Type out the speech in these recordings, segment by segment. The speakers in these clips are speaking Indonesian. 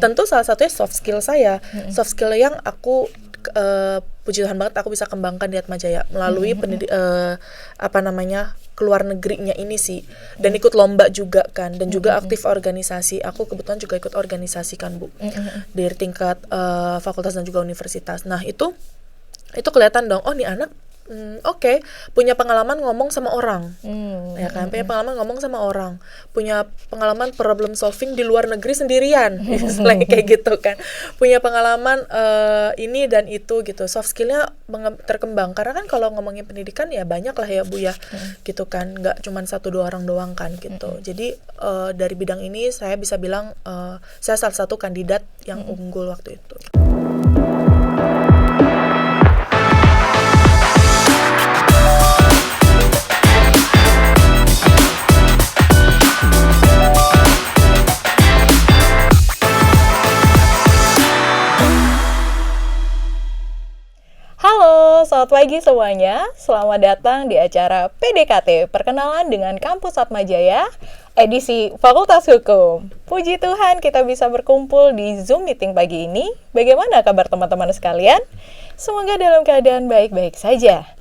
tentu salah satunya soft skill saya. Soft skill yang aku puji Tuhan banget aku bisa kembangkan di Atmajaya melalui keluar negerinya ini sih, dan ikut lomba juga kan, dan juga aktif organisasi. Aku kebetulan juga ikut organisasi kan Bu, dari tingkat fakultas dan juga universitas. Nah itu kelihatan dong, oh nih anak oke, punya pengalaman ngomong sama orang, ya kan, punya pengalaman ngomong sama orang, punya pengalaman problem solving di luar negeri sendirian, istilahnya kayak gitu kan, punya pengalaman ini dan itu gitu, soft skillnya terkembang. Karena kan kalau ngomongin pendidikan ya banyak lah ya Bu ya, gitu kan, nggak cuma 1-2 orang doang kan gitu. Jadi dari bidang ini saya bisa bilang saya salah satu kandidat yang unggul waktu itu. Halo, selamat pagi semuanya. Selamat datang di acara PDKT, Perkenalan dengan Kampus Atmajaya, edisi Fakultas Hukum. Puji Tuhan kita bisa berkumpul di Zoom meeting pagi ini. Bagaimana kabar teman-teman sekalian? Semoga dalam keadaan baik-baik saja.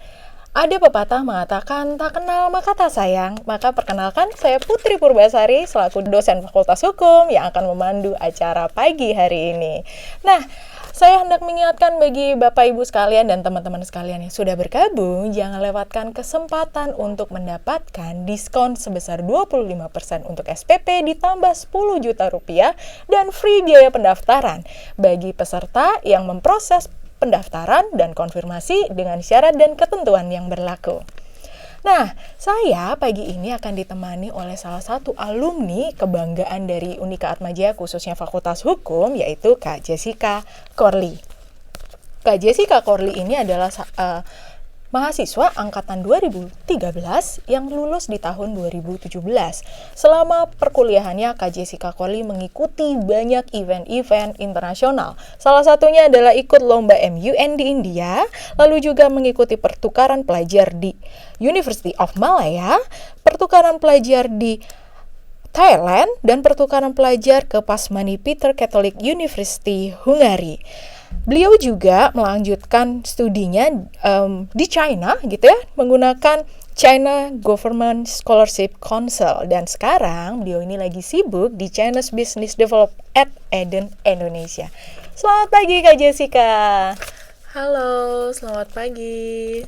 Ada pepatah mengatakan, tak kenal maka tak sayang. Maka perkenalkan, saya Putri Purbasari selaku dosen Fakultas Hukum yang akan memandu acara pagi hari ini. Nah, saya hendak mengingatkan bagi Bapak Ibu sekalian dan teman-teman sekalian yang sudah bergabung, jangan lewatkan kesempatan untuk mendapatkan diskon sebesar 25% untuk SPP ditambah 10 juta rupiah dan free biaya pendaftaran bagi peserta yang memproses pendaftaran dan konfirmasi dengan syarat dan ketentuan yang berlaku. Nah, saya pagi ini akan ditemani oleh salah satu alumni kebanggaan dari Unika Atmajaya khususnya Fakultas Hukum, yaitu Kak Jessica Corley. Kak Jessica Corley ini adalah mahasiswa angkatan 2013 yang lulus di tahun 2017. Selama perkuliahannya, Kak Jessica Corley mengikuti banyak event-event internasional. Salah satunya adalah ikut lomba MUN di India, lalu juga mengikuti pertukaran pelajar di University of Malaya, pertukaran pelajar di Thailand, dan pertukaran pelajar ke Pasmani Peter Catholic University, Hungari. Beliau juga melanjutkan studinya di China gitu ya, menggunakan China Government Scholarship Council, dan sekarang beliau ini lagi sibuk di China's Business Development at Eden, Indonesia. Selamat pagi Kak Jessica. Halo, selamat pagi.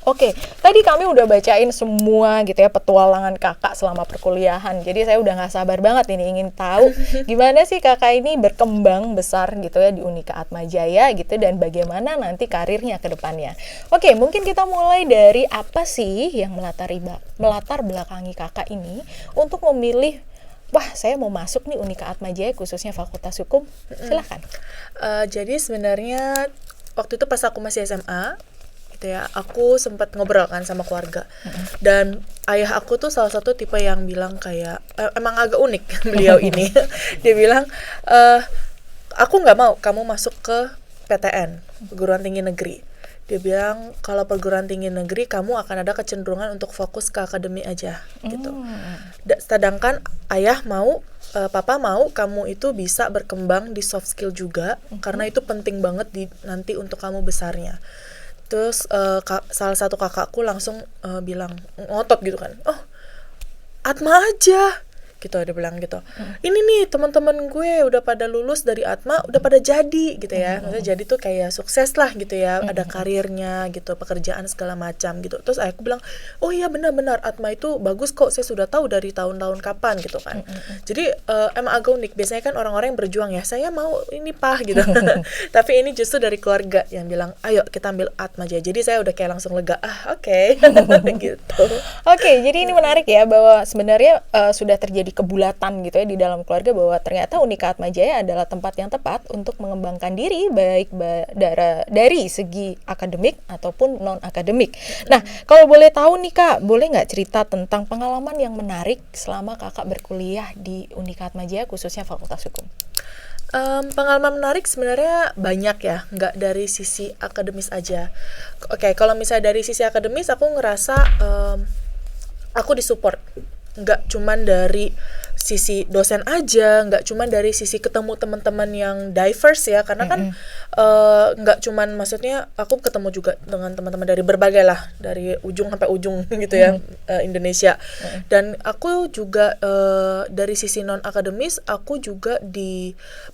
Oke, tadi kami udah bacain semua gitu ya petualangan kakak selama perkuliahan. Jadi saya udah gak sabar banget ini ingin tahu gimana sih kakak ini berkembang besar gitu ya di Unika Atmajaya gitu, dan bagaimana nanti karirnya ke depannya. Oke, mungkin kita mulai dari apa sih yang melatar belakangi kakak ini untuk memilih, wah saya mau masuk nih Unika Atmajaya khususnya Fakultas Hukum. Silakan. Jadi sebenarnya waktu itu pas aku masih SMA ya, aku sempat ngobrol kan sama keluarga, dan ayah aku tuh salah satu tipe yang bilang kayak emang agak unik beliau ini. Dia bilang aku nggak mau kamu masuk ke PTN, perguruan tinggi negeri. Dia bilang kalau perguruan tinggi negeri kamu akan ada kecenderungan untuk fokus ke akademi aja gitu. Sedangkan ayah mau papa mau kamu itu bisa berkembang di soft skill juga, karena itu penting banget nanti untuk kamu besarnya. Terus salah satu kakakku langsung bilang, ngotot gitu kan, oh Atma aja gitu, ada bilang gitu. Ini nih teman-teman gue udah pada lulus dari Atma, udah pada jadi gitu ya. Maksudnya jadi tuh kayak sukses lah gitu ya, ada karirnya gitu, pekerjaan segala macam gitu. Terus aku bilang, oh iya benar-benar Atma itu bagus kok, saya sudah tahu dari tahun-tahun kapan gitu kan. Jadi emang agak unik. Biasanya kan orang-orang yang berjuang ya, saya mau ini Pak gitu. Tapi ini justru dari keluarga yang bilang, ayo kita ambil Atma aja. Jadi saya udah kayak langsung lega, oke. Gitu. Oke, jadi ini menarik ya bahwa sebenarnya sudah terjadi kebulatan gitu ya di dalam keluarga bahwa ternyata Unika Atmajaya adalah tempat yang tepat untuk mengembangkan diri baik dari segi akademik ataupun non akademik. Nah, kalau boleh tahu nih Kak, boleh nggak cerita tentang pengalaman yang menarik selama kakak berkuliah di Unika Atmajaya khususnya Fakultas Hukum? Pengalaman menarik sebenarnya banyak ya, nggak dari sisi akademis aja. Oke, kalau misalnya dari sisi akademis aku ngerasa aku disupport, nggak cuman dari sisi dosen aja, nggak cuman dari sisi ketemu teman-teman yang diverse ya, karena kan nggak cuman, maksudnya aku ketemu juga dengan teman-teman dari berbagai lah, dari ujung sampai ujung gitu ya, Indonesia. Dan aku juga dari sisi non akademis aku juga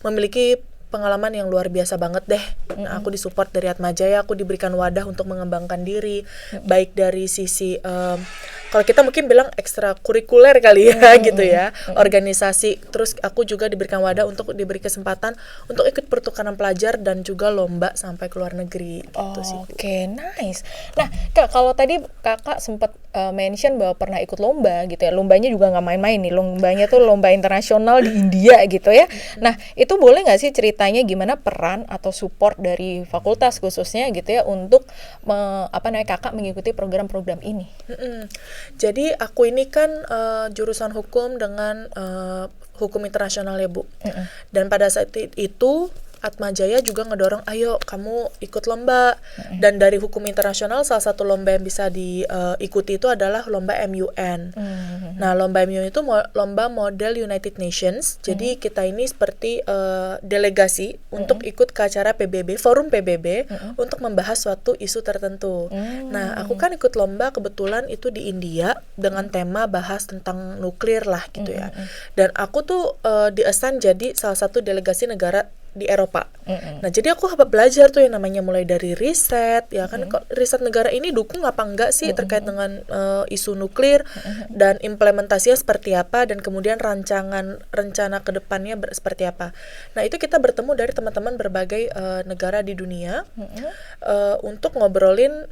memiliki pengalaman yang luar biasa banget deh. Nah, aku disupport dari Atmajaya, aku diberikan wadah untuk mengembangkan diri, baik dari sisi kalau kita mungkin bilang ekstrakurikuler kali ya, gitu ya, organisasi. Terus aku juga diberikan wadah untuk diberi kesempatan untuk ikut pertukaran pelajar dan juga lomba sampai ke luar negeri. Gitu sih, Bu. Oke, nice. Nah, Kak, kalau tadi Kakak sempat mention bahwa pernah ikut lomba gitu ya. Lombanya juga nggak main-main nih. Lombanya tuh lomba internasional di India gitu ya. Nah, itu boleh nggak sih ceritanya gimana peran atau support dari fakultas khususnya gitu ya untuk Kakak mengikuti program-program ini? Jadi aku ini kan jurusan hukum dengan hukum internasional ya, Bu. Dan pada saat itu Atmajaya juga ngedorong, ayo kamu ikut lomba. Dan dari hukum internasional salah satu lomba yang bisa diikuti itu adalah lomba MUN. Nah, lomba MUN itu lomba model United Nations. Jadi kita ini seperti delegasi untuk ikut ke acara PBB, forum PBB, untuk membahas suatu isu tertentu. Nah, aku kan ikut lomba kebetulan itu di India dengan tema bahas tentang nuklir lah gitu ya. Dan aku tuh di-assign jadi salah satu delegasi negara di Eropa. Nah, jadi aku belajar tuh yang namanya mulai dari riset, ya kan, riset negara ini dukung apa enggak sih terkait dengan isu nuklir, dan implementasinya seperti apa, dan kemudian rencana ke depannya seperti apa. Nah, itu kita bertemu dari teman-teman berbagai negara di dunia untuk ngobrolin,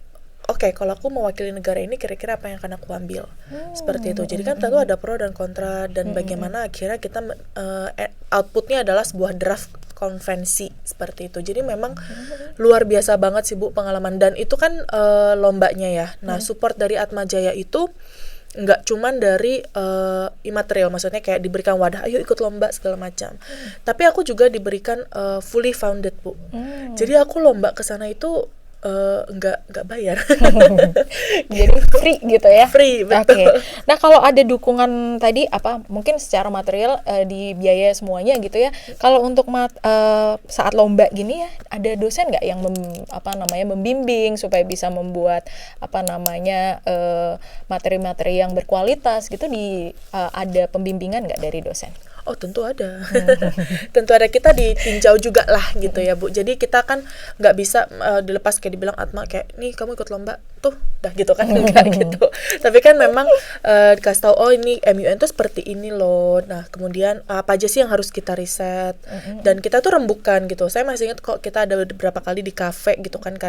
oke, kalau aku mewakili negara ini kira-kira apa yang akan aku ambil. Seperti itu. Jadi kan tentu ada pro dan kontra, dan bagaimana akhirnya kita outputnya adalah sebuah draft konvensi seperti itu. Jadi memang luar biasa banget sih, Bu, pengalaman. Dan itu kan lombanya ya. Nah, support dari Atmajaya itu nggak cuman dari imaterial, maksudnya kayak diberikan wadah, ayo ikut lomba segala macam. Tapi aku juga diberikan fully funded, Bu. Jadi aku lomba ke sana itu nggak bayar. Jadi free gitu ya. Free, betul. Oke. Nah, kalau ada dukungan tadi mungkin secara material dibiayai semuanya gitu ya. Kalau untuk saat lomba gini ya, ada dosen nggak yang membimbing supaya bisa membuat materi-materi yang berkualitas gitu, ada pembimbingan nggak dari dosen? Oh, tentu ada. Tentu ada, kita ditinjau juga lah gitu ya, Bu. Jadi kita kan nggak bisa dilepas kayak dibilang Atma kayak, nih kamu ikut lomba tuh dah gitu kan, enggak gitu. Tapi kan memang dikasih tahu, oh ini MUN tuh seperti ini loh. Nah, kemudian apa aja sih yang harus kita riset, dan kita tuh rembukan gitu. Saya masih ingat kok, kita ada beberapa kali di kafe gitu kan,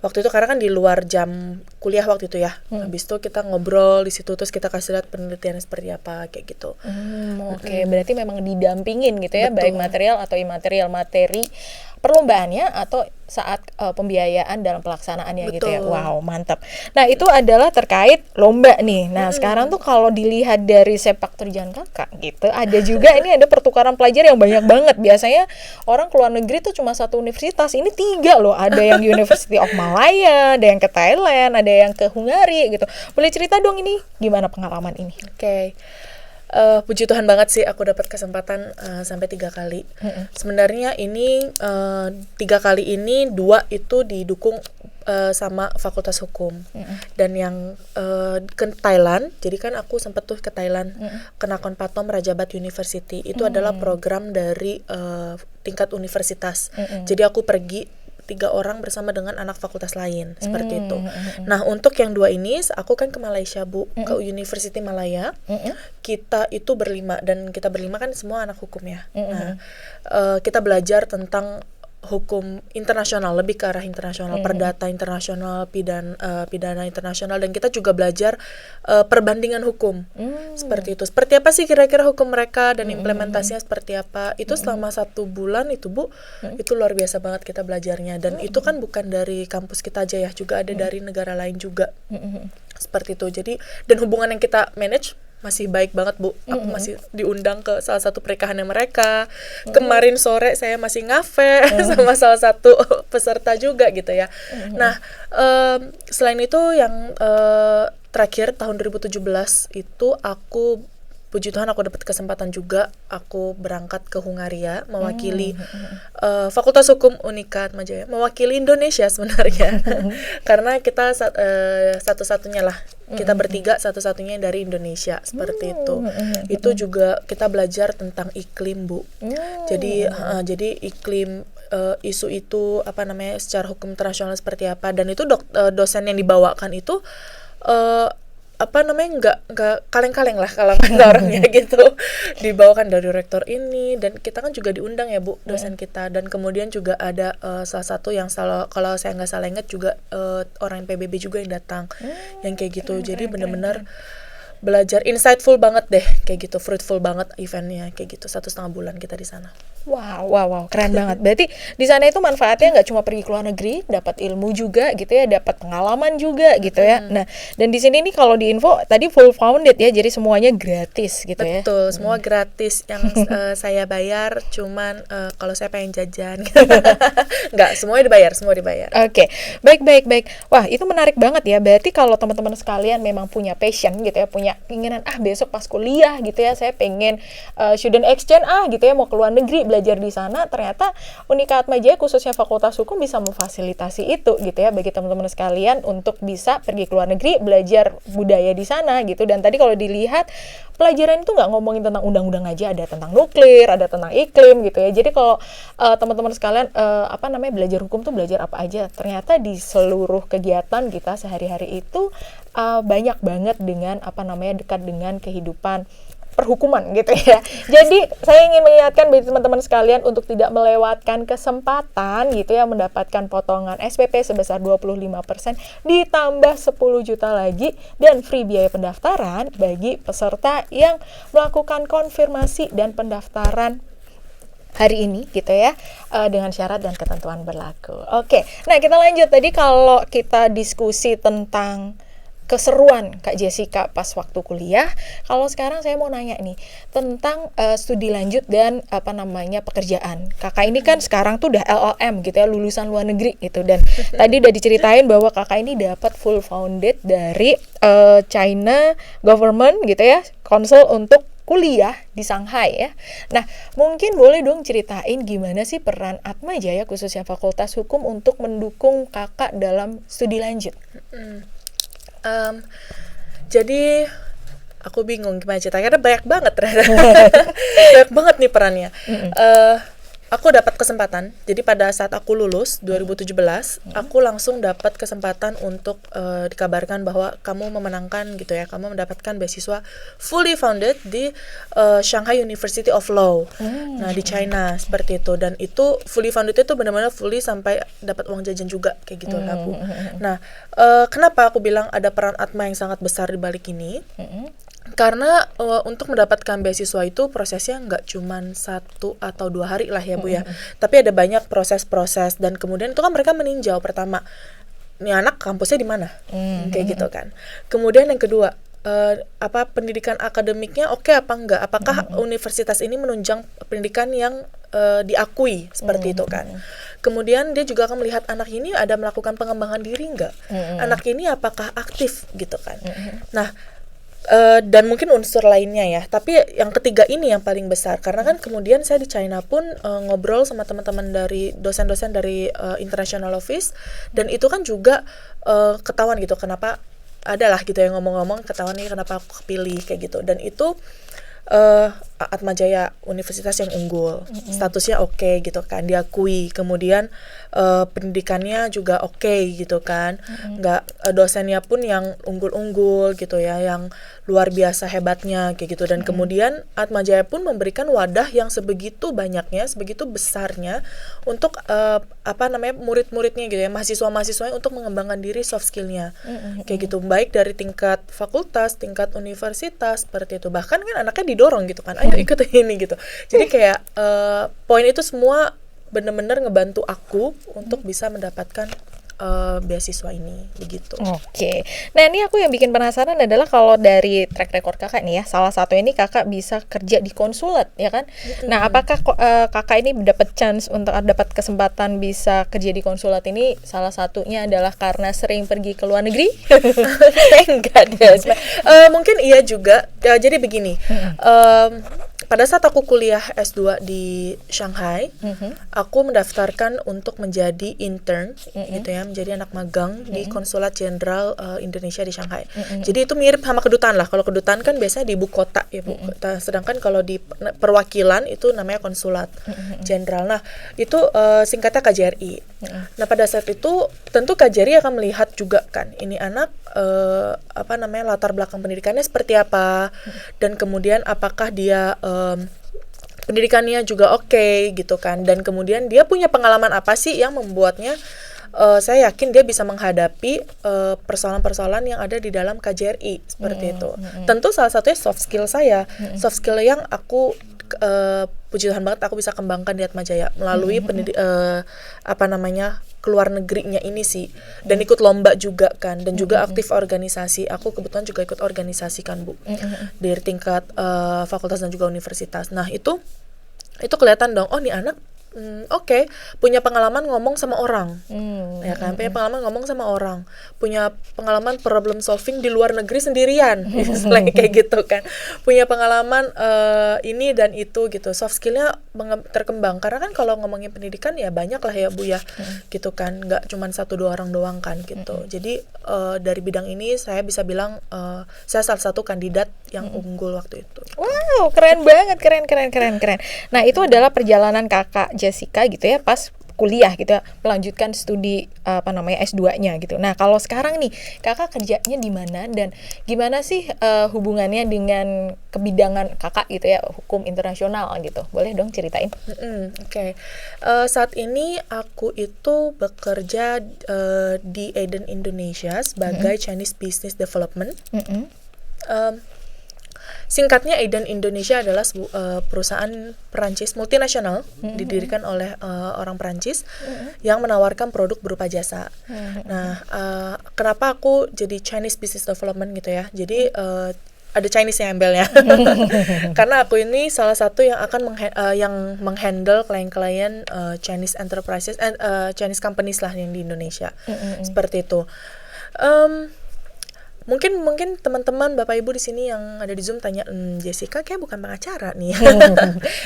waktu itu karena kan di luar jam kuliah waktu itu ya. Habis itu kita ngobrol di situ, terus kita kasih lihat penelitiannya seperti apa kayak gitu. Oke, berarti memang didampingin gitu ya. Betul. Baik material atau imaterial, materi perlombaannya atau saat pembiayaan dalam pelaksanaannya. Betul. Gitu ya. Wow, mantap. Nah, itu adalah terkait lomba nih. Nah, sekarang tuh kalau dilihat dari sepak terjang Kakak gitu, ada juga ini ada pertukaran pelajar yang banyak banget. Biasanya orang ke luar negeri tuh cuma satu universitas, ini 3 loh. Ada yang University of Malaya, ada yang ke Thailand, ada yang ke Hungari gitu. Boleh cerita dong ini gimana pengalaman ini? Oke. Puji Tuhan banget sih aku dapat kesempatan sampai 3 kali. Sebenarnya ini 3 kali ini 2 itu didukung sama Fakultas Hukum. Dan yang ke Thailand, jadi kan aku sempat tuh ke Thailand, ke Nakhon Pathom Rajabat University. Itu adalah program dari tingkat universitas. Jadi aku pergi 3 orang bersama dengan anak fakultas lain, seperti itu. Nah, untuk yang 2 ini, aku kan ke Malaysia, Bu, ke University Malaya. Kita itu berlima, dan kita berlima kan semua anak hukum ya. Nah, kita belajar tentang hukum internasional, lebih ke arah internasional, perdata internasional, pidana internasional, dan kita juga belajar perbandingan hukum. Seperti itu. Seperti apa sih kira-kira hukum mereka, dan implementasinya seperti apa. Itu selama 1 bulan itu, Bu, itu luar biasa banget kita belajarnya. Dan itu kan bukan dari kampus kita aja ya, juga ada dari negara lain juga. Seperti itu. Jadi, dan hubungan yang kita manage masih baik banget, Bu. Aku masih diundang ke salah satu pernikahannya mereka. Kemarin sore saya masih ngafe sama salah satu peserta juga gitu ya. Nah, selain itu yang terakhir tahun 2017 itu aku puji Tuhan aku dapat kesempatan juga, aku berangkat ke Hungaria mewakili Fakultas Hukum Unikat Majaya, mewakili Indonesia sebenarnya. Karena kita satu-satunya lah, kita bertiga satu-satunya dari Indonesia seperti itu. Itu juga kita belajar tentang iklim, Bu. Jadi iklim isu itu secara hukum internasional seperti apa, dan itu dosen yang dibawakan itu nggak kaleng-kaleng lah kalau kata orangnya gitu, dibawakan dari rektor ini, dan kita kan juga diundang ya Bu, dosen kita, dan kemudian juga ada salah satu yang kalau saya nggak salah ingat juga orang PBB juga yang datang, yang kayak gitu. Jadi benar-benar belajar insightful banget deh, kayak gitu, fruitful banget eventnya, kayak gitu. 1,5 bulan kita di sana. Wow, keren banget. Berarti di sana itu manfaatnya nggak cuma pergi ke luar negeri, dapat ilmu juga gitu ya, dapat pengalaman juga gitu ya. Nah, dan di sini nih kalau di info tadi full funded ya, jadi semuanya gratis gitu ya. Betul, semua gratis. Yang saya bayar cuman kalau saya pengen jajan. Nggak, semua dibayar. Oke, baik. Wah, itu menarik banget ya. Berarti kalau teman-teman sekalian memang punya passion gitu ya, punya keinginan besok pas kuliah gitu ya, saya pengen student exchange gitu ya, mau ke luar negeri belajar di sana, ternyata Unika Atmajaya khususnya Fakultas Hukum bisa memfasilitasi itu gitu ya bagi teman-teman sekalian untuk bisa pergi ke luar negeri belajar budaya di sana gitu. Dan tadi kalau dilihat pelajaran itu nggak ngomongin tentang undang-undang aja, ada tentang nuklir, ada tentang iklim gitu ya. Jadi kalau teman-teman sekalian belajar hukum tuh belajar apa aja, ternyata di seluruh kegiatan kita sehari-hari itu banyak banget dengan dekat dengan kehidupan perhukuman gitu ya. Jadi saya ingin mengingatkan bagi teman-teman sekalian untuk tidak melewatkan kesempatan gitu ya mendapatkan potongan SPP sebesar 25% ditambah 10 juta lagi dan free biaya pendaftaran bagi peserta yang melakukan konfirmasi dan pendaftaran hari ini gitu ya, dengan syarat dan ketentuan berlaku. Oke, nah kita lanjut. Tadi kalau kita diskusi tentang keseruan Kak Jessica pas waktu kuliah, kalau sekarang saya mau nanya nih tentang studi lanjut dan pekerjaan. Kakak ini kan sekarang tuh udah LLM gitu ya, lulusan luar negeri gitu, dan tadi udah diceritain bahwa kakak ini dapat full funded dari China government gitu ya, konsul untuk kuliah di Shanghai ya. Nah, mungkin boleh dong ceritain gimana sih peran Atmajaya khususnya Fakultas Hukum untuk mendukung kakak dalam studi lanjut. Jadi aku bingung gimana ceritanya, karena banyak banget ternyata. Banyak banget nih perannya. Aku dapat kesempatan, jadi pada saat aku lulus 2017, aku langsung dapat kesempatan untuk dikabarkan bahwa kamu memenangkan gitu ya, kamu mendapatkan beasiswa fully funded di Shanghai University of Law. Nah, di China seperti itu, dan itu fully funded itu benar-benar fully sampai dapat uang jajan juga kayak gitu aku. Nah, kenapa aku bilang ada peran Atma yang sangat besar di balik ini? Karena untuk mendapatkan beasiswa itu prosesnya nggak cuman 1 atau 2 hari lah ya Bu ya, tapi ada banyak proses-proses, dan kemudian itu kan mereka meninjau pertama, nih anak kampusnya di mana, kayak gitu kan. Kemudian yang kedua, pendidikan akademiknya oke apa enggak, apakah universitas ini menunjang pendidikan yang diakui seperti itu kan. Kemudian dia juga akan melihat anak ini ada melakukan pengembangan diri enggak, anak ini apakah aktif gitu kan. Nah, dan mungkin unsur lainnya ya, tapi yang ketiga ini yang paling besar, karena kan kemudian saya di China pun ngobrol sama teman-teman dari dosen-dosen dari International Office, dan itu kan juga ketahuan gitu kenapa adalah gitu yang ngomong-ngomong, ketahuan nih kenapa aku kepilih kayak gitu. Dan itu Atmajaya universitas yang unggul, statusnya oke gitu kan, diakui, kemudian pendidikannya juga oke gitu kan, nggak dosennya pun yang unggul-unggul gitu ya, yang luar biasa hebatnya kayak gitu. Dan kemudian Atmajaya pun memberikan wadah yang sebegitu banyaknya, sebegitu besarnya untuk murid-muridnya gitu ya, mahasiswa-mahasiswanya untuk mengembangkan diri, soft skillnya kayak gitu, baik dari tingkat fakultas, tingkat universitas seperti itu. Bahkan kan anaknya didorong gitu kan, ayo ikut ini gitu. Jadi kayak poin itu semua benar-benar ngebantu aku untuk bisa mendapatkan beasiswa ini begitu. Oke. Nah, ini aku yang bikin penasaran adalah kalau dari track record kakak nih ya, salah satu ini kakak bisa kerja di konsulat, ya kan? Nah, apakah kakak ini dapat chance untuk dapat kesempatan bisa kerja di konsulat ini salah satunya adalah karena sering pergi ke luar negeri? Enggak deh. Mungkin iya juga. Jadi begini. Pada saat aku kuliah S2 di Shanghai, aku mendaftarkan untuk menjadi intern, gitu ya, menjadi anak magang di Konsulat Jenderal Indonesia di Shanghai. Jadi itu mirip sama kedutaan lah. Kalau kedutaan kan biasanya di ibu kota, ya Bu. Sedangkan kalau di perwakilan itu namanya Konsulat Jenderal. Nah, itu singkatnya KJRI. Nah, pada saat itu tentu KJRI akan melihat juga kan, ini anak latar belakang pendidikannya seperti apa, dan kemudian apakah dia pendidikannya juga oke gitu kan, dan kemudian dia punya pengalaman apa sih yang membuatnya saya yakin dia bisa menghadapi persoalan-persoalan yang ada di dalam KJRI seperti itu. Tentu salah satunya soft skill saya, soft skill yang aku puji Tuhan banget aku bisa kembangkan di Atmajaya melalui keluar negerinya ini sih, dan ikut lomba juga kan, dan juga aktif organisasi. Aku kebetulan juga ikut organisasi kan Bu, dari tingkat fakultas dan juga universitas. Nah itu kelihatan dong, oh nih anak oke, punya pengalaman ngomong sama orang, ya kan, punya pengalaman ngomong sama orang, punya pengalaman problem solving di luar negeri sendirian, misalnya kayak gitu kan, punya pengalaman ini dan itu gitu, soft skillnya terkembang. Karena kan kalau ngomongin pendidikan ya banyak lah ya Bu ya, gitu kan, nggak cuma 1-2 orang doang kan gitu. Jadi dari bidang ini saya bisa bilang saya salah satu kandidat yang unggul waktu itu. Wow, keren banget, keren. Nah, itu adalah perjalanan kakak Jessica gitu ya pas kuliah gitu ya, melanjutkan studi S2-nya gitu. Nah, kalau sekarang nih kakak kerjanya di mana dan gimana sih hubungannya dengan kebidangan kakak gitu ya, hukum internasional gitu. Boleh dong ceritain? Oke. Saat ini aku itu bekerja di Eden Indonesia sebagai Chinese Business Development. Singkatnya, Eden Indonesia adalah perusahaan Perancis multinasional, didirikan oleh orang Perancis yang menawarkan produk berupa jasa. Nah, kenapa aku jadi Chinese Business Development gitu ya? Jadi ada Chinese yang ambilnya, karena aku ini salah satu yang akan menghandle klien-klien Chinese enterprises, Chinese companies lah yang di Indonesia, seperti itu. Mungkin teman-teman Bapak Ibu di sini yang ada di Zoom tanya, Jessica kayak bukan pengacara nih.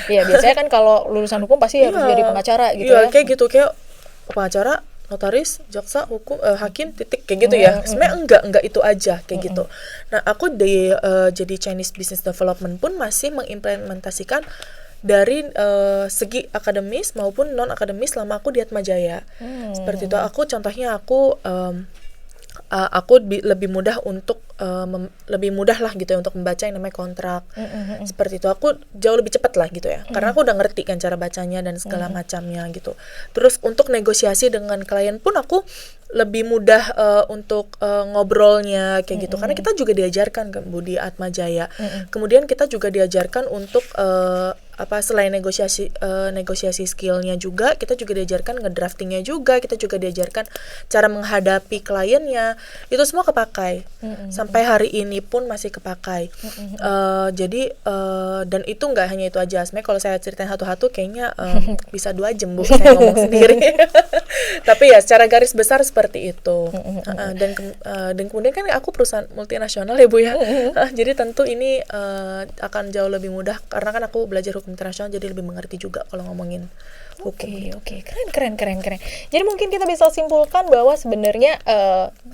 Iya, biasanya kan kalau lulusan hukum pasti harus jadi pengacara gitu ya. Iya, kayak gitu, kayak pengacara, notaris, jaksa, hukum, hakim, titik kayak gitu ya. Sebenarnya enggak itu aja kayak gitu. Nah, aku jadi Chinese Business Development pun masih mengimplementasikan dari segi akademis maupun non akademis selama aku di Atmajaya. Seperti itu. Contohnya aku lebih mudah untuk lebih mudah lah gitu ya untuk membaca yang namanya kontrak. Seperti itu. Aku jauh lebih cepat lah gitu ya, karena aku udah ngerti kan cara bacanya dan segala macamnya gitu. Terus untuk negosiasi dengan klien pun aku lebih mudah untuk ngobrolnya kayak gitu, karena kita juga diajarkan kan Bu di Atmajaya. Kemudian kita juga diajarkan untuk selain negosiasi skillnya juga, kita juga diajarkan ngedraftingnya juga, kita juga diajarkan cara menghadapi kliennya. Itu semua kepakai sampai hari ini pun masih kepakai. Jadi dan itu nggak hanya itu aja. Sebenarnya kalau saya ceritain satu-satu kayaknya bisa 2 jam Bu saya ngomong sendiri. Tapi ya secara garis besar seperti itu. Dan kemudian kan aku perusahaan multinasional ya Bu ya. Jadi tentu ini akan jauh lebih mudah karena kan aku belajar hukum internasional, jadi lebih mengerti juga kalau ngomongin hukum. Oke. Keren. Jadi mungkin kita bisa simpulkan bahwa sebenarnya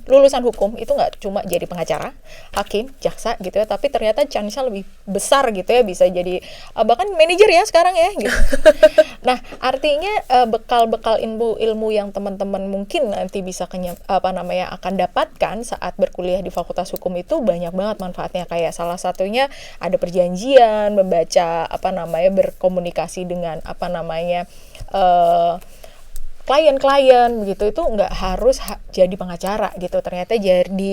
lulusan hukum itu nggak cuma jadi pengacara, hakim, jaksa gitu ya, tapi ternyata chance-nya lebih besar gitu ya, bisa jadi bahkan manajer ya sekarang ya gitu. Nah, artinya bekal-bekal ilmu yang teman-teman mungkin nanti bisa akan dapatkan saat berkuliah di Fakultas Hukum itu banyak banget manfaatnya. Kayak salah satunya ada perjanjian, membaca berkomunikasi dengan klien-klien gitu, itu nggak harus jadi pengacara gitu. Ternyata jadi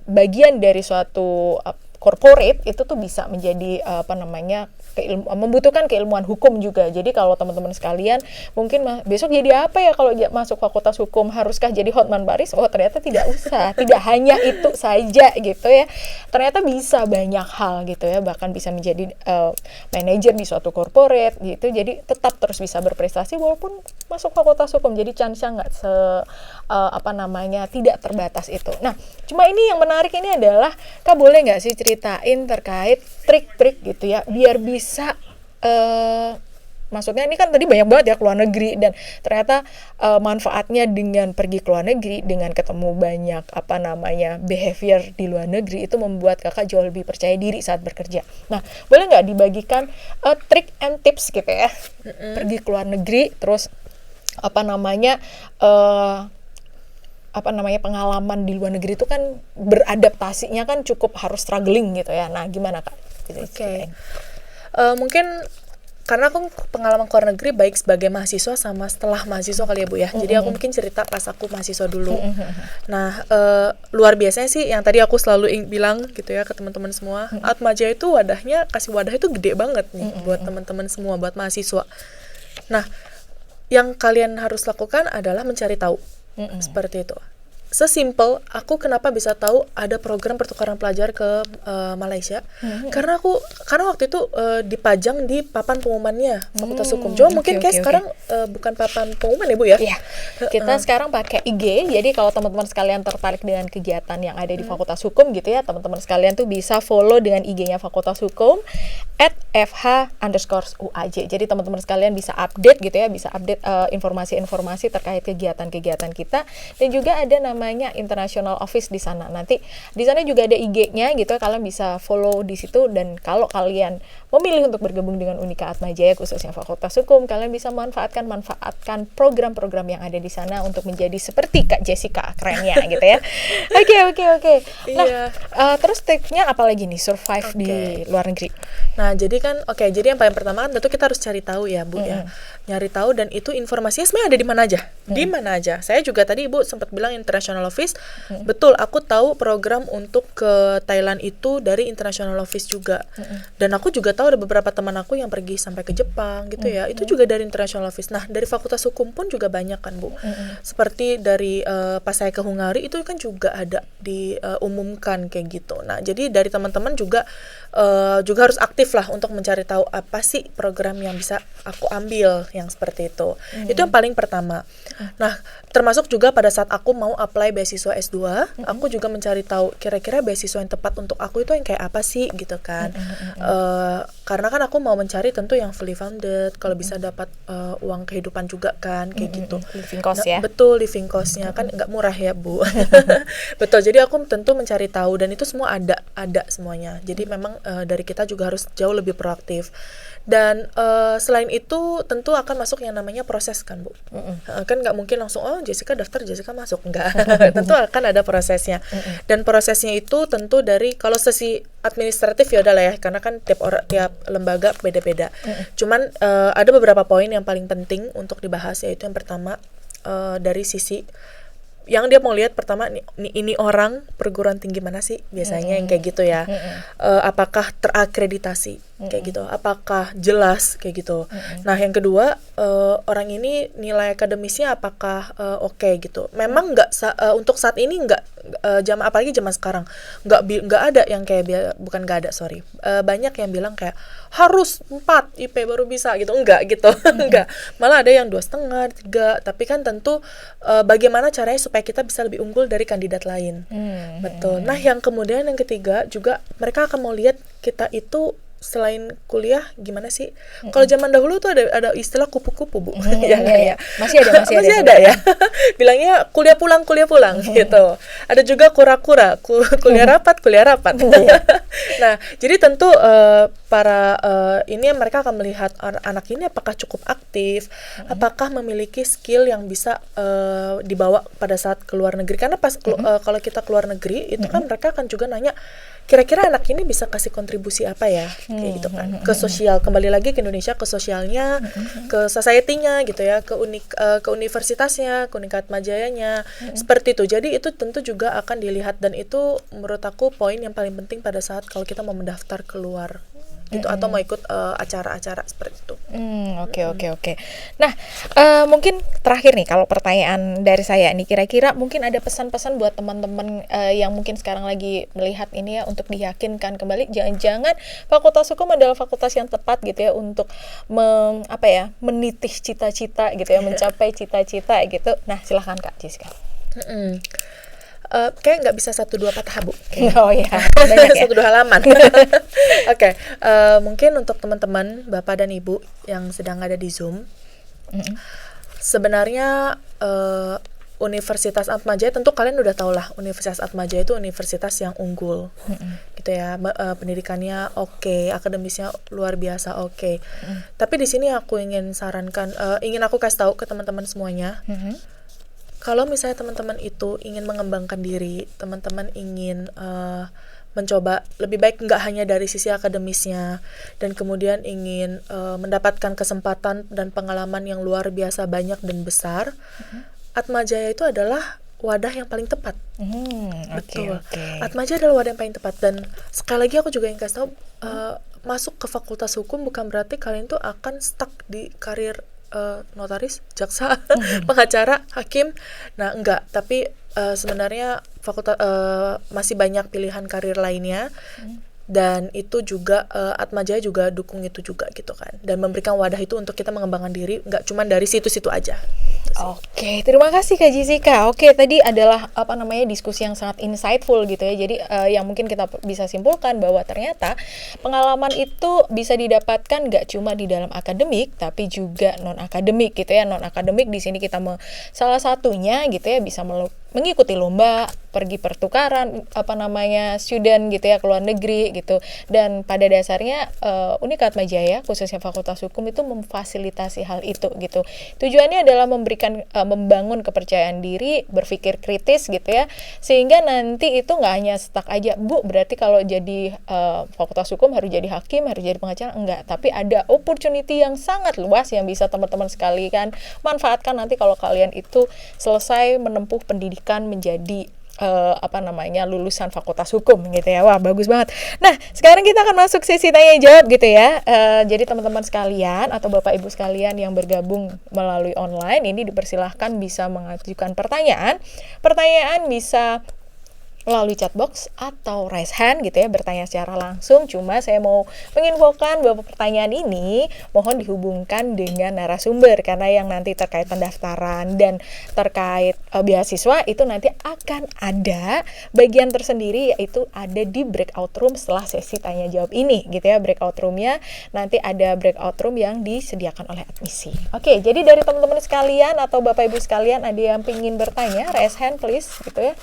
bagian dari suatu corporate itu tuh bisa menjadi membutuhkan keilmuan hukum juga. Jadi kalau teman-teman sekalian mungkin besok jadi apa ya kalau masuk fakultas hukum, haruskah jadi Hotman Paris? Oh ternyata tidak usah, tidak hanya itu saja gitu ya. Ternyata bisa banyak hal gitu ya, bahkan bisa menjadi manajer di suatu corporate gitu. Jadi tetap terus bisa berprestasi walaupun masuk fakultas hukum. Jadi chance-nya nggak tidak terbatas itu. Nah, cuma ini yang menarik ini adalah Kak boleh nggak sih ceritain terkait trik-trik gitu ya biar bisa maksudnya ini kan tadi banyak banget ya ke luar negeri, dan ternyata manfaatnya dengan pergi ke luar negeri, dengan ketemu banyak behavior di luar negeri itu membuat kakak jauh lebih percaya diri saat bekerja. Nah, boleh nggak dibagikan trik and tips gitu ya pergi ke luar negeri, terus pengalaman di luar negeri itu kan beradaptasinya kan cukup harus struggling gitu ya. Nah, gimana Kak? Oke. Mungkin karena aku pengalaman ke luar negeri baik sebagai mahasiswa sama setelah mahasiswa kali ya Bu ya. Jadi aku mungkin cerita pas aku mahasiswa dulu. Nah, luar biasanya sih yang tadi aku selalu bilang gitu ya ke teman-teman semua, Atmajaya itu kasih wadah itu gede banget nih buat teman-teman semua, buat mahasiswa. Nah, yang kalian harus lakukan adalah mencari tahu. Seperti itu. Sesimpel aku kenapa bisa tahu ada program pertukaran pelajar ke Malaysia, karena waktu itu dipajang di papan pengumumannya Fakultas Hukum. Cuma mungkin sekarang bukan papan pengumuman ya Bu ya. Iya. Kita sekarang pakai IG. Jadi kalau teman-teman sekalian tertarik dengan kegiatan yang ada di Fakultas Hukum gitu ya, teman-teman sekalian tuh bisa follow dengan IG-nya Fakultas Hukum @fh_uaj. Jadi teman-teman sekalian bisa update gitu ya, bisa update informasi-informasi terkait kegiatan-kegiatan kita, dan juga ada namanya International Office di sana. Nanti di sana juga ada IG-nya gitu, kalian bisa follow di situ. Dan kalau kalian memilih untuk bergabung dengan Unika Atmajaya khususnya Fakultas Hukum, kalian bisa manfaatkan program-program yang ada di sana untuk menjadi seperti Kak Jessica kerennya gitu ya. Oke. Nah, terus tipsnya apa lagi nih survive di luar negeri? Nah, jadi yang paling pertama kan tentu kita harus cari tahu ya Bu ya. Nyari tahu, dan itu informasinya sebenarnya ada di mana aja. Di mana aja. Saya juga tadi Ibu sempat bilang International Office. Betul, aku tahu program untuk ke Thailand itu dari International Office juga. Dan aku juga tahu ada beberapa teman aku yang pergi sampai ke Jepang gitu ya. Itu juga dari International Office. Nah, dari Fakultas Hukum pun juga banyak kan Bu. Seperti dari pas saya ke Hungari itu kan juga ada diumumkan kayak gitu. Nah, jadi dari teman-teman juga harus aktif lah untuk mencari tahu apa sih program yang bisa aku ambil yang seperti itu. Itu yang paling pertama. Nah, termasuk juga pada saat aku mau apply beasiswa S2, aku juga mencari tahu kira-kira beasiswa yang tepat untuk aku itu yang kayak apa sih gitu kan. Karena kan aku mau mencari tentu yang fully funded, kalau bisa dapat uang kehidupan juga kan kayak gitu. Living cost ya. Betul, living cost-nya kan nggak murah ya Bu. Betul, jadi aku tentu mencari tahu, dan itu semua ada semuanya. Jadi memang dari kita juga harus jauh lebih proaktif. Dan selain itu tentu akan masuk yang namanya proses kan Bu. Kan nggak mungkin langsung Jessica daftar, Jessica masuk, enggak. Tentu akan ada prosesnya. Dan prosesnya itu tentu dari kalau sesi administratif ya udahlah ya, karena kan tiap lembaga beda-beda. Cuman ada beberapa poin yang paling penting untuk dibahas, yaitu yang pertama dari sisi yang dia mau lihat pertama ini orang perguruan tinggi mana sih biasanya yang kayak gitu ya. Apakah terakreditasi kayak gitu, apakah jelas kayak gitu. Nah, yang kedua orang ini nilai akademisnya apakah oke gitu. Memang untuk saat ini apalagi zaman sekarang nggak ada yang kayak banyak yang bilang kayak harus 4 IP baru bisa gitu, enggak gitu. Enggak, malah ada yang 2,5, 3, tapi kan tentu bagaimana caranya supaya kita bisa lebih unggul dari kandidat lain. Betul. Nah, yang kemudian yang ketiga juga mereka akan mau lihat kita itu selain kuliah gimana sih? Kalau zaman dahulu tuh ada istilah kupu-kupu Bu. Ya. Masih ada ya. Bilangnya kuliah pulang gitu. Ada juga kura-kura, kuliah rapat. Nah, jadi tentu ini mereka akan melihat anak ini apakah cukup aktif, apakah memiliki skill yang bisa dibawa pada saat keluar negeri. Karena kalau kita keluar negeri itu kan mereka akan juga nanya kira-kira anak ini bisa kasih kontribusi apa ya, kayak gitu kan, ke sosial, kembali lagi ke Indonesia, ke sosialnya, ke society-nya gitu ya, ke universitasnya, ke Unika Atmajayanya, seperti itu. Jadi itu tentu juga akan dilihat, dan itu menurut aku poin yang paling penting pada saat kalau kita mau mendaftar keluar gitu, atau mau ikut acara-acara seperti itu. Oke. Nah, mungkin terakhir nih kalau pertanyaan dari saya nih, kira-kira mungkin ada pesan-pesan buat teman-teman yang mungkin sekarang lagi melihat ini ya, untuk diyakinkan kembali jangan-jangan Fakultas Hukum adalah fakultas yang tepat gitu ya untuk menitih cita-cita gitu ya, mencapai cita-cita gitu. Nah, silahkan Kak Jessica. Kayak nggak bisa 1-2 patah habu. Oh ya, banyak ya. 1-2 halaman. Oke, mungkin untuk teman-teman Bapak dan Ibu yang sedang ada di Zoom, sebenarnya Universitas Atmajaya, tentu kalian udah tau lah, Universitas Atmajaya itu universitas yang unggul, gitu ya. Pendidikannya oke, akademisnya luar biasa oke. Tapi di sini aku ingin aku kasih tahu ke teman-teman semuanya. Kalau misalnya teman-teman itu ingin mengembangkan diri, teman-teman ingin mencoba lebih baik nggak hanya dari sisi akademisnya, dan kemudian ingin mendapatkan kesempatan dan pengalaman yang luar biasa banyak dan besar, Atmajaya itu adalah wadah yang paling tepat. Betul. Atmajaya adalah wadah yang paling tepat, dan sekali lagi aku juga ingin kasih tahu, masuk ke Fakultas Hukum bukan berarti kalian tuh akan stuck di karir notaris, jaksa, pengacara, hakim. Nah, enggak, tapi sebenarnya fakultas masih banyak pilihan karir lainnya, dan itu juga Atmajaya juga dukung itu juga gitu kan, dan memberikan wadah itu untuk kita mengembangkan diri, nggak cuma dari situ-situ aja. Oke, terima kasih Kak Jessica. Oke, tadi adalah diskusi yang sangat insightful gitu ya. Jadi yang mungkin kita bisa simpulkan bahwa ternyata pengalaman itu bisa didapatkan nggak cuma di dalam akademik, tapi juga non akademik gitu ya. Non akademik di sini kita salah satunya gitu ya, bisa mengikuti lomba, pergi pertukaran student gitu ya ke luar negeri gitu. Dan pada dasarnya Unika Atmajaya khususnya Fakultas Hukum itu memfasilitasi hal itu gitu. Tujuannya adalah membangun kepercayaan diri, berpikir kritis gitu ya, sehingga nanti itu nggak hanya stuck aja, Bu, berarti kalau jadi Fakultas Hukum harus jadi hakim, harus jadi pengacara, enggak, tapi ada opportunity yang sangat luas yang bisa teman-teman sekalian manfaatkan nanti kalau kalian itu selesai menempuh pendidikan menjadi lulusan Fakultas Hukum gitu ya. Wah, bagus banget. Nah, sekarang kita akan masuk sesi tanya jawab gitu ya. Jadi teman-teman sekalian atau Bapak Ibu sekalian yang bergabung melalui online ini dipersilahkan bisa mengajukan pertanyaan. Pertanyaan bisa melalui chat box atau raise hand gitu ya, bertanya secara langsung. Cuma saya mau menginfokan bahwa pertanyaan ini mohon dihubungkan dengan narasumber, karena yang nanti terkait pendaftaran dan terkait beasiswa itu nanti akan ada bagian tersendiri, yaitu ada di breakout room setelah sesi tanya jawab ini gitu ya. Breakout roomnya nanti ada breakout room yang disediakan oleh admisi. Oke, jadi dari teman-teman sekalian atau Bapak Ibu sekalian ada yang ingin bertanya, raise hand please gitu ya.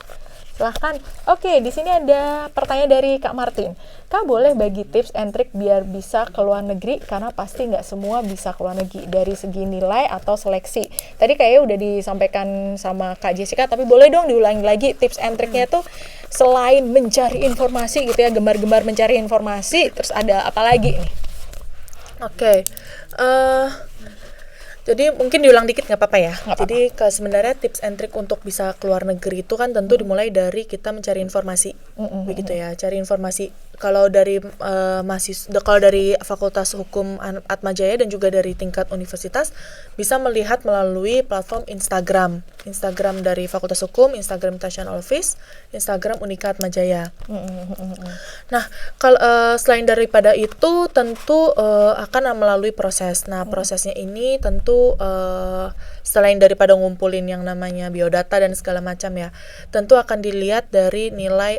Silahkan. Oke, di sini ada pertanyaan dari Kak Martin. Kak, boleh bagi tips and trick biar bisa ke luar negeri? Karena pasti nggak semua bisa ke luar negeri dari segi nilai atau seleksi. Tadi kayaknya udah disampaikan sama Kak Jessica, tapi boleh dong diulangi lagi tips and tricknya tuh selain mencari informasi gitu ya, gemar-gemar mencari informasi, terus ada apa lagi nih? Oke. Jadi mungkin diulang dikit nggak apa-apa ya. Nggak apa-apa. Jadi sebenarnya tips and trick untuk bisa keluar negeri itu kan tentu dimulai dari kita mencari informasi, begitu ya. Cari informasi. Kalau dari kalau dari Fakultas Hukum Atmajaya dan juga dari tingkat universitas bisa melihat melalui platform Instagram dari Fakultas Hukum, Instagram National Office, Instagram Unika Atmajaya. Nah, kalau selain daripada itu tentu akan melalui proses. Nah, prosesnya ini tentu selain daripada ngumpulin yang namanya biodata dan segala macam ya, tentu akan dilihat dari nilai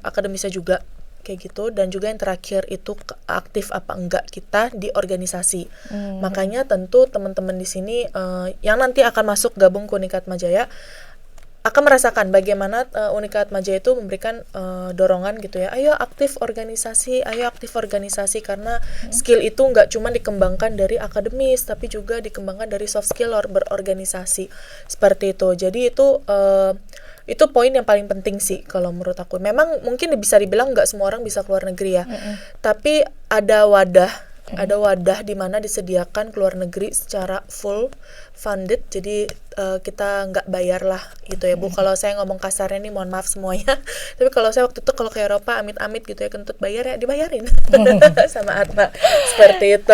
akademisnya juga kayak gitu, dan juga yang terakhir itu aktif apa enggak kita di organisasi. Makanya tentu teman-teman di sini yang nanti akan masuk gabung ke Unika Atmajaya akan merasakan bagaimana Unika Atmajaya itu memberikan dorongan gitu ya, ayo aktif organisasi, karena skill itu nggak cuma dikembangkan dari akademis, tapi juga dikembangkan dari soft skill berorganisasi seperti itu. Jadi itu poin yang paling penting sih kalau menurut aku. Memang mungkin bisa dibilang nggak semua orang bisa keluar negeri ya, tapi ada wadah Ada wadah di mana disediakan ke luar negeri secara full funded, jadi kita nggak bayar lah gitu ya Bu. Kalau saya ngomong kasarnya nih mohon maaf semuanya. Tapi kalau saya waktu itu kalau ke Eropa amit-amit gitu ya kentut bayar ya dibayarin sama Atma seperti itu.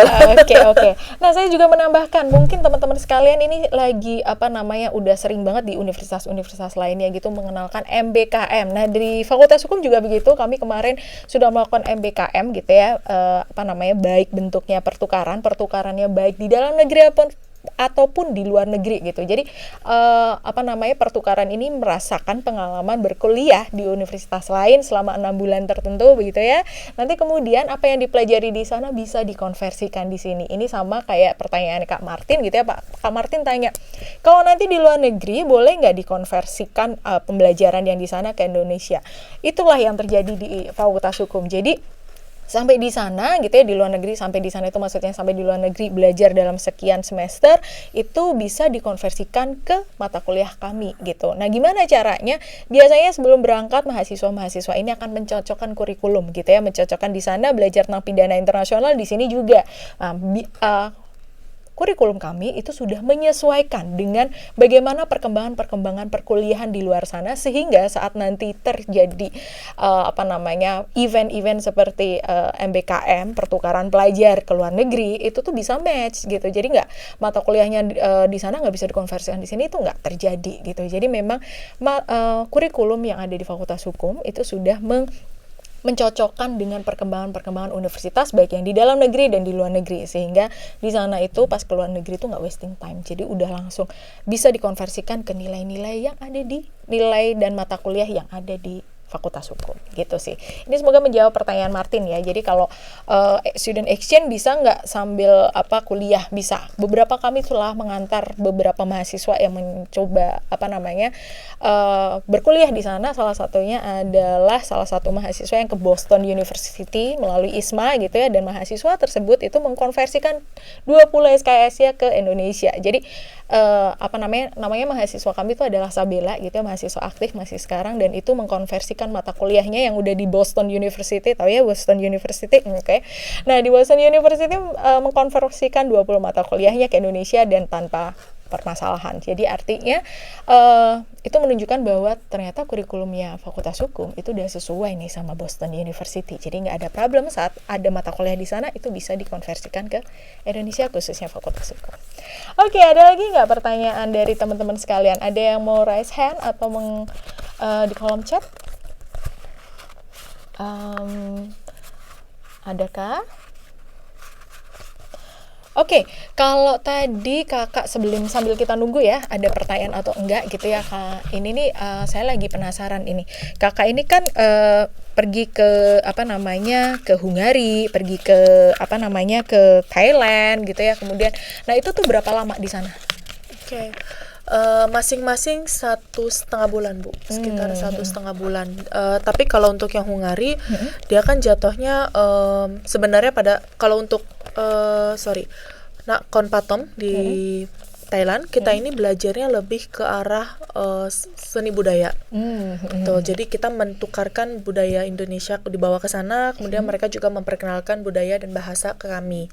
Oke. Nah, saya juga menambahkan mungkin teman-teman sekalian ini lagi udah sering banget di universitas-universitas lainnya gitu mengenalkan MBKM. Nah, di Fakultas Hukum juga begitu. Kami kemarin sudah melakukan MBKM gitu ya. Baik bentuknya pertukarannya baik di dalam negeri ataupun di luar negeri gitu. Jadi pertukaran ini merasakan pengalaman berkuliah di universitas lain selama 6 bulan tertentu begitu ya. Nanti kemudian apa yang dipelajari di sana bisa dikonversikan di sini. Ini sama kayak pertanyaan Kak Martin gitu ya, Pak. Kak Martin tanya, kalau nanti di luar negeri boleh nggak dikonversikan pembelajaran yang di sana ke Indonesia? Itulah yang terjadi di Fakultas Hukum. Jadi sampai di sana gitu ya, di luar negeri, sampai di sana itu maksudnya sampai di luar negeri belajar dalam sekian semester itu bisa dikonversikan ke mata kuliah kami gitu. Nah, gimana caranya? Biasanya sebelum berangkat mahasiswa ini akan mencocokkan kurikulum gitu ya, mencocokkan di sana belajar tentang pidana internasional, di sini juga. Kurikulum kami itu sudah menyesuaikan dengan bagaimana perkembangan perkuliahan di luar sana, sehingga saat nanti terjadi event-event seperti MBKM, pertukaran pelajar ke luar negeri, itu tuh bisa match gitu. Jadi nggak mata kuliahnya di sana nggak bisa dikonversikan di sini, itu nggak terjadi gitu. Jadi memang kurikulum yang ada di Fakultas Hukum itu sudah mencocokkan dengan perkembangan universitas baik yang di dalam negeri dan di luar negeri, sehingga di sana itu pas ke luar negeri itu nggak wasting time, jadi udah langsung bisa dikonversikan ke nilai-nilai yang ada di nilai dan mata kuliah yang ada di Fakultas Hukum gitu sih. Ini semoga menjawab pertanyaan Martin ya. Jadi kalau student exchange bisa nggak sambil kuliah? Bisa. Beberapa kami telah mengantar beberapa mahasiswa yang mencoba berkuliah di sana. Salah satunya adalah salah satu mahasiswa yang ke Boston University melalui ISMA gitu ya, dan mahasiswa tersebut itu mengkonversikan 20 SKS-nya ke Indonesia. Jadi namanya mahasiswa kami itu adalah Sabela gitu ya, mahasiswa aktif masih sekarang, dan itu mengkonversikan mata kuliahnya yang udah di Boston University, tahu ya Boston University, oke. Nah, di Boston University mengkonversikan 20 mata kuliahnya ke Indonesia dan tanpa permasalahan. Jadi artinya itu menunjukkan bahwa ternyata kurikulumnya Fakultas Hukum itu udah sesuai nih sama Boston University. Jadi nggak ada problem saat ada mata kuliah di sana itu bisa dikonversikan ke Indonesia, khususnya Fakultas Hukum. Oke, ada lagi nggak pertanyaan dari teman-teman sekalian? Ada yang mau raise hand atau di kolom chat? Adakah? Oke, kalau tadi kakak sambil kita nunggu ya, ada pertanyaan atau enggak gitu ya kak. Ini nih saya lagi penasaran ini. Kakak ini kan pergi ke ke Hungari, pergi ke ke Thailand gitu ya. Kemudian, nah itu tuh berapa lama di sana? Oke. Masing-masing 1,5 bulan Bu, sekitar 1,5 bulan. Tapi kalau untuk yang Hungari, dia kan jatuhnya sebenarnya kalau untuk Konpatom di Thailand, kita ini belajarnya lebih ke arah seni budaya. Tuh, jadi kita mentukarkan budaya Indonesia dibawa ke sana, kemudian mereka juga memperkenalkan budaya dan bahasa ke kami.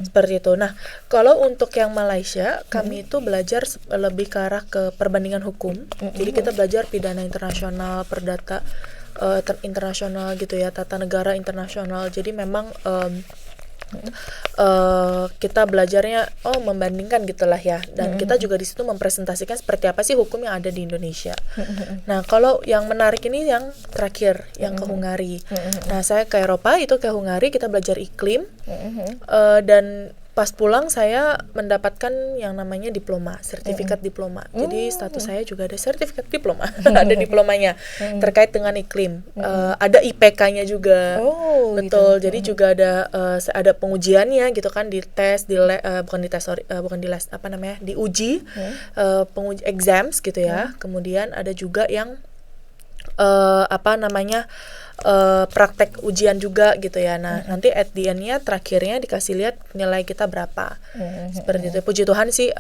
Seperti itu. Nah, kalau untuk yang Malaysia, kami itu belajar lebih ke arah ke perbandingan hukum. Jadi kita belajar pidana internasional, perdata internasional gitu ya, tata negara internasional. Jadi memang kita belajarnya membandingkan gitulah ya, dan kita juga di situ mempresentasikan seperti apa sih hukum yang ada di Indonesia. Nah, kalau yang menarik ini yang terakhir, yang ke Hungari. Nah, saya ke Eropa, itu ke Hungari, kita belajar iklim, dan pas pulang saya mendapatkan yang namanya diploma, sertifikat diploma. Jadi status saya juga ada sertifikat diploma, ada diplomanya terkait dengan iklim. Ada IPK-nya juga, betul. Jadi juga ada pengujiannya gitu kan, di tes, diuji, penguji exams gitu ya. Kemudian ada juga yang praktek ujian juga gitu ya. Nah, nanti at the end-nya terakhirnya dikasih lihat nilai kita berapa. Seperti itu. Puji Tuhan sih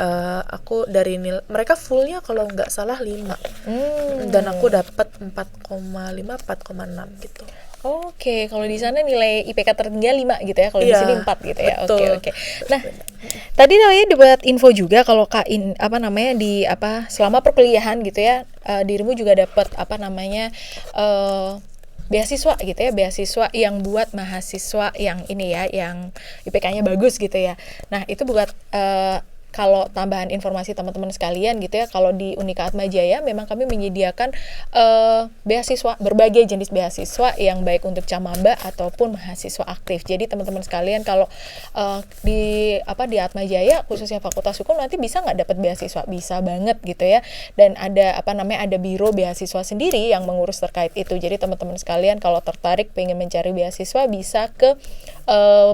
aku dari nilai mereka fullnya kalau nggak salah 5. Dan aku dapat 4,5 4,6 gitu. Oke, kalau di sana nilai IPK tertinggi 5 gitu ya, kalau di Iya, sini 4 gitu ya. betul. Oke. Nah, tadi saya dapat info juga kalau selama perkuliahan gitu ya, dirimu juga dapat beasiswa gitu ya, beasiswa yang buat mahasiswa yang ini ya, yang IPK-nya bagus gitu ya. Nah, itu buat kalau tambahan informasi teman-teman sekalian gitu ya, kalau di Unika Atmajaya memang kami menyediakan beasiswa, berbagai jenis beasiswa yang baik untuk camaba ataupun mahasiswa aktif. Jadi teman-teman sekalian kalau di Atmajaya khususnya Fakultas Hukum nanti bisa nggak dapat beasiswa? Bisa banget gitu ya. Dan ada ada biro beasiswa sendiri yang mengurus terkait itu. Jadi teman-teman sekalian kalau tertarik pengen mencari beasiswa bisa ke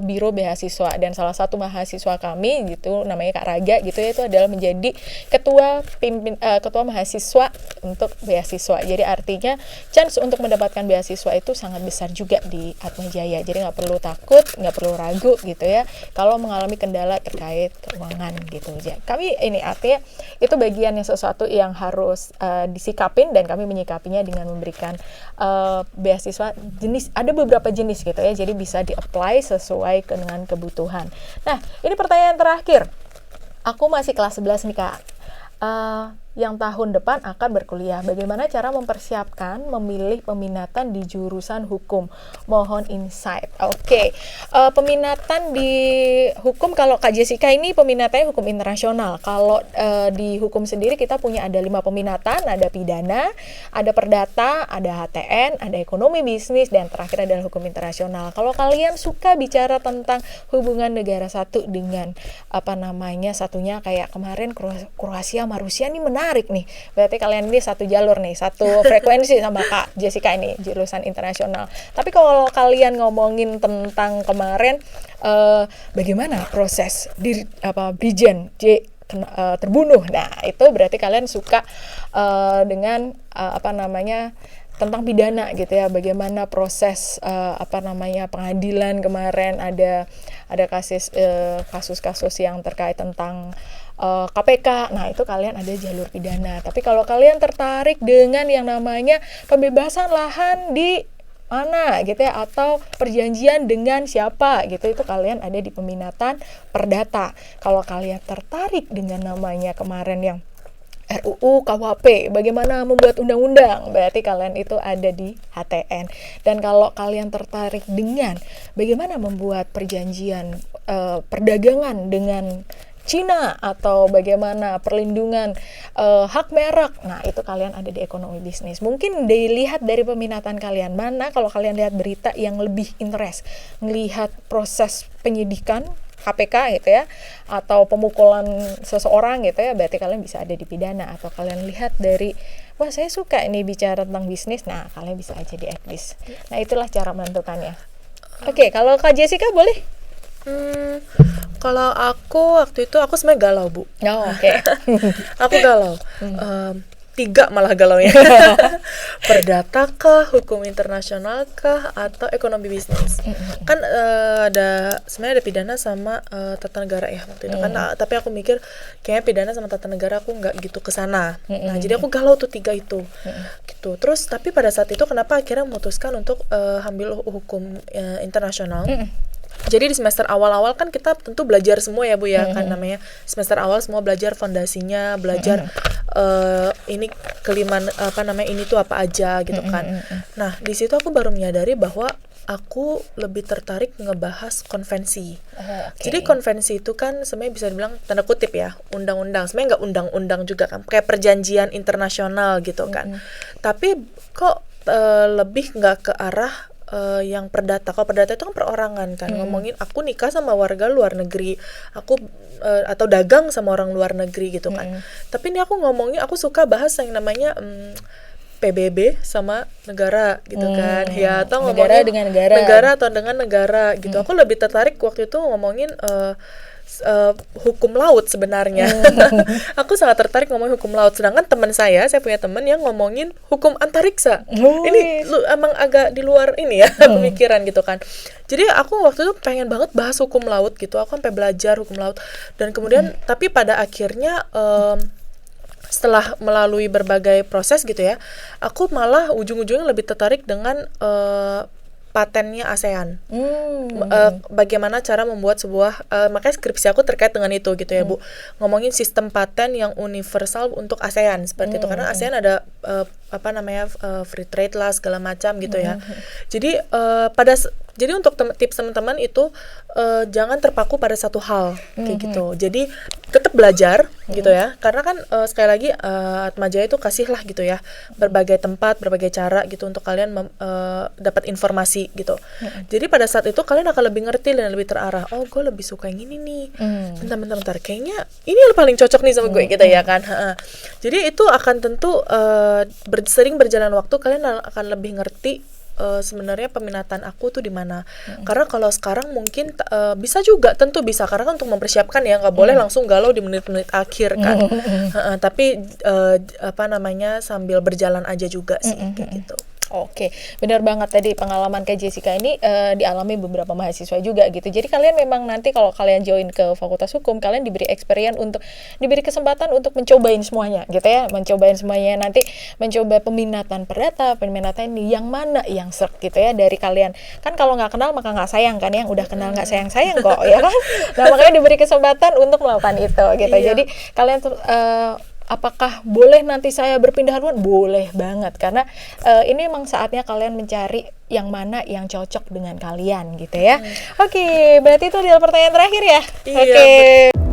biro beasiswa, dan salah satu mahasiswa kami gitu namanya Kak Raga gitu ya, itu adalah menjadi ketua mahasiswa untuk beasiswa. Jadi artinya chance untuk mendapatkan beasiswa itu sangat besar juga di Atmajaya. Jadi nggak perlu takut, nggak perlu ragu gitu ya kalau mengalami kendala terkait keuangan gitu. Jadi kami ini artinya itu bagian yang sesuatu yang harus disikapin, dan kami menyikapinya dengan memberikan beasiswa ada beberapa jenis gitu ya. Jadi bisa di-apply sesuai dengan kebutuhan. Nah, ini pertanyaan terakhir. Aku masih kelas 11 nih, Kak. Yang tahun depan akan berkuliah. Bagaimana cara mempersiapkan memilih peminatan di jurusan hukum? Mohon insight. Oke. Peminatan di hukum, kalau Kak Jessica ini peminatannya hukum internasional. Kalau di hukum sendiri kita punya ada 5 peminatan, ada pidana, ada perdata, ada HTN, ada ekonomi bisnis, dan terakhir adalah hukum internasional. Kalau kalian suka bicara tentang hubungan negara satu dengan satunya kayak kemarin Kroasia sama Rusia, ini menarik nih. Berarti kalian ini satu jalur nih, satu frekuensi sama Kak Jessica ini, jurusan internasional. Tapi kalau kalian ngomongin tentang kemarin bagaimana proses Brigjen J terbunuh. Nah, itu berarti kalian suka dengan tentang pidana gitu ya, bagaimana proses pengadilan kemarin, ada kasus-kasus yang terkait tentang KPK. Nah, itu kalian ada jalur pidana. Tapi kalau kalian tertarik dengan yang namanya pembebasan lahan di mana gitu ya, atau perjanjian dengan siapa gitu, itu kalian ada di peminatan perdata. Kalau kalian tertarik dengan namanya kemarin yang RUU KUHP, bagaimana membuat undang-undang, berarti kalian itu ada di HTN. Dan kalau kalian tertarik dengan bagaimana membuat perjanjian perdagangan dengan Cina, atau bagaimana perlindungan hak merek, nah itu kalian ada di ekonomi bisnis. Mungkin dilihat dari peminatan kalian mana. Kalau kalian lihat berita yang lebih interest, melihat proses penyidikan KPK gitu ya, atau pemukulan seseorang gitu ya, berarti kalian bisa ada di pidana. Atau kalian lihat dari, wah saya suka ini bicara tentang bisnis, nah kalian bisa aja di ekbis. Nah, itulah cara menentukannya. Oke, kalau Kak Jessica boleh? Kalau aku waktu itu aku sebenarnya galau, Bu. Oh, oke. Aku galau. 3 malah galaunya. Perdata kah, hukum internasional kah, atau ekonomi bisnis? Kan sebenarnya ada pidana sama tata negara ya waktu itu kan. Tapi aku mikir kayaknya pidana sama tata negara aku nggak gitu kesana. Nah, jadi aku galau tuh 3 itu. Gitu. Terus tapi pada saat itu kenapa akhirnya memutuskan untuk ambil hukum internasional? Jadi di semester awal-awal kan kita tentu belajar semua ya, Bu ya, kan namanya semester awal semua belajar fondasinya, belajar ini ini tuh apa aja gitu kan. Nah, di situ aku baru menyadari bahwa aku lebih tertarik ngebahas konvensi. Jadi konvensi itu kan sebenarnya bisa dibilang tanda kutip ya, undang-undang. Sebenarnya nggak undang-undang juga kan, kayak perjanjian internasional gitu kan. Tapi kok lebih nggak ke arah yang perdata. Kalau perdata itu kan perorangan kan, ngomongin aku nikah sama warga luar negeri, aku atau dagang sama orang luar negeri gitu kan. Tapi ini aku ngomongin, aku suka bahas yang namanya PBB sama negara gitu kan, ya, atau ngomongin negara atau dengan negara gitu. Aku lebih tertarik waktu itu ngomongin hukum laut sebenarnya. Aku sangat tertarik ngomongin hukum laut. Sedangkan saya punya teman yang ngomongin hukum antariksa. Ini emang agak di luar ini ya pemikiran gitu kan. Jadi aku waktu itu pengen banget bahas hukum laut gitu. Aku sampai belajar hukum laut. Dan kemudian tapi pada akhirnya setelah melalui berbagai proses gitu ya, aku malah ujung-ujungnya lebih tertarik dengan patennya ASEAN. Bagaimana cara membuat sebuah makanya skripsi aku terkait dengan itu gitu ya Bu, ngomongin sistem paten yang universal untuk ASEAN seperti itu, karena ASEAN ada free trade lah segala macam gitu ya. Jadi jadi untuk tips teman-teman itu jangan terpaku pada satu hal kayak gitu. Jadi tetap belajar gitu ya, karena kan sekali lagi Atmajaya itu kasih lah gitu ya berbagai tempat, berbagai cara gitu untuk kalian dapat informasi gitu. Jadi pada saat itu kalian akan lebih ngerti dan lebih terarah. Oh, gue lebih suka yang ini nih. Bentar, kayaknya ini yang paling cocok nih sama gue gitu ya kan. Jadi itu akan tentu sering berjalan waktu kalian akan lebih ngerti sebenarnya peminatan aku tuh di mana. Karena kalau sekarang mungkin bisa juga, tentu bisa, karena kan untuk mempersiapkan ya nggak boleh langsung galau di menit-menit akhir kan. Tapi sambil berjalan aja juga sih kayak gitu. Oke, benar banget tadi pengalaman Kak Jessica ini dialami beberapa mahasiswa juga gitu. Jadi kalian memang nanti kalau kalian join ke Fakultas Hukum, kalian diberi diberi kesempatan untuk mencobain semuanya gitu ya, mencobain semuanya, nanti mencoba peminatan perdata, peminatan yang mana yang serk gitu ya dari kalian. Kan kalau nggak kenal maka nggak sayang kan, yang udah kenal nggak sayang-sayang kok ya kan. Nah, makanya diberi kesempatan untuk melakukan itu gitu. Iya. Jadi kalian apakah boleh nanti saya berpindah haluan? Boleh banget, karena ini memang saatnya kalian mencari yang mana yang cocok dengan kalian gitu ya. Oke, berarti itu adalah pertanyaan terakhir ya. Iya, Oke.